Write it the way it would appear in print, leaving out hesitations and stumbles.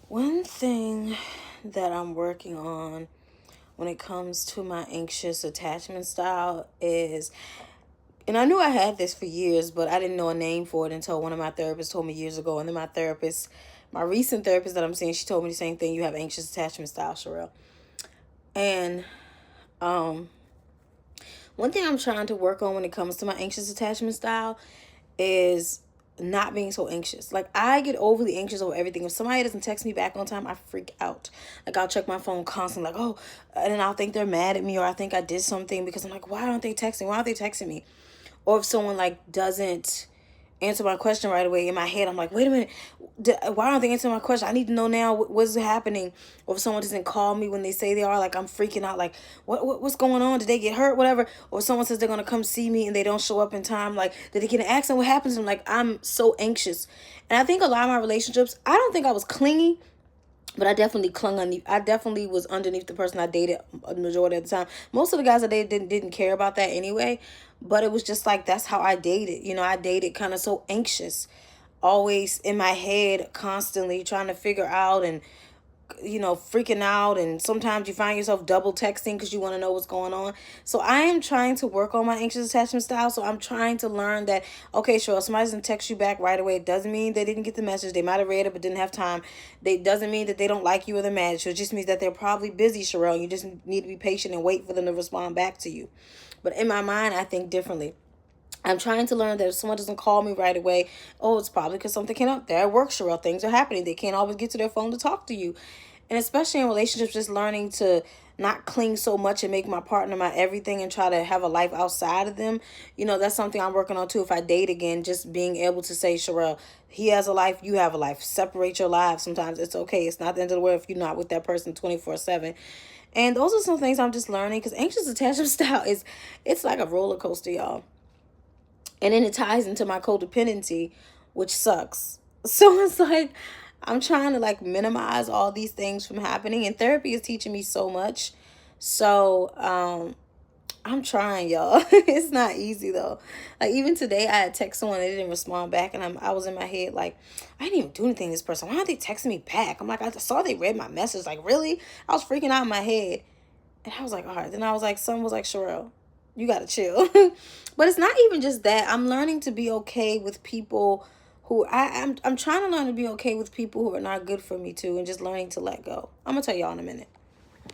One thing that I'm working on when it comes to my anxious attachment style is, and I knew I had this for years, but I didn't know a name for it until one of my therapists told me years ago. And then my recent therapist that I'm seeing, she told me the same thing. You have anxious attachment style, Sherelle. And um, one thing I'm trying to work on when it comes to my anxious attachment style is not being so anxious. Like, I get overly anxious over everything. If somebody doesn't text me back on time, I freak out. Like, I'll check my phone constantly, like, oh, and then I'll think they're mad at me, or I think I did something, because I'm like, why aren't they texting? Why aren't they texting me? Or if someone like doesn't answer my question right away, in my head I'm like, wait a minute, why don't they answer my question? I need to know now what's happening. Or if someone doesn't call me when they say they are, like, I'm freaking out, like, what's going on? Did they get hurt? Whatever. Or someone says they're gonna come see me and they don't show up in time, like, did they get an accident? What happens? I'm like, I'm so anxious. And I think a lot of my relationships, I don't think I was clingy, but I definitely clung underneath. I definitely was underneath the person I dated a majority of the time. Most of the guys I dated didn't care about that anyway. But it was just like, that's how I dated. I dated kind of so anxious, always in my head, constantly trying to figure out, and freaking out. And sometimes you find yourself double texting because you want to know what's going on. So I am trying to work on my anxious attachment style. So I'm trying to learn that, okay, sure, if somebody doesn't text you back right away, it doesn't mean they didn't get the message. They might have read it but didn't have time. It doesn't mean that they don't like you or they're mad. So it just means that they're probably busy, Sherelle. You just need to be patient and wait for them to respond back to you. But in my mind, I think differently. I'm trying to learn that if someone doesn't call me right away, oh, it's probably because something came up. They're at work, Sherelle. Things are happening. They can't always get to their phone to talk to you. And especially in relationships, just learning to not cling so much and make my partner my everything and try to have a life outside of them. That's something I'm working on too. If I date again, just being able to say, Sherelle, he has a life, you have a life. Separate your lives. Sometimes it's okay. It's not the end of the world if you're not with that person 24/7. And those are some things I'm just learning, because anxious attachment style it's like a roller coaster, y'all. And then it ties into my codependency, which sucks. So it's like, I'm trying to like minimize all these things from happening, and therapy is teaching me so much. So I'm trying, y'all. It's not easy though. Like, even today I had text someone, they didn't respond back, and I was in my head like, I didn't even do anything to this person. Why aren't they texting me back? I'm like, I saw they read my message. Like, really? I was freaking out in my head. And I was like, all right. Then I was like, someone was like, Sherelle, you gotta chill. But it's not even just that. I'm learning to be okay with people who I'm trying to learn to be okay with people who are not good for me too, and just learning to let go. I'm gonna tell y'all in a minute.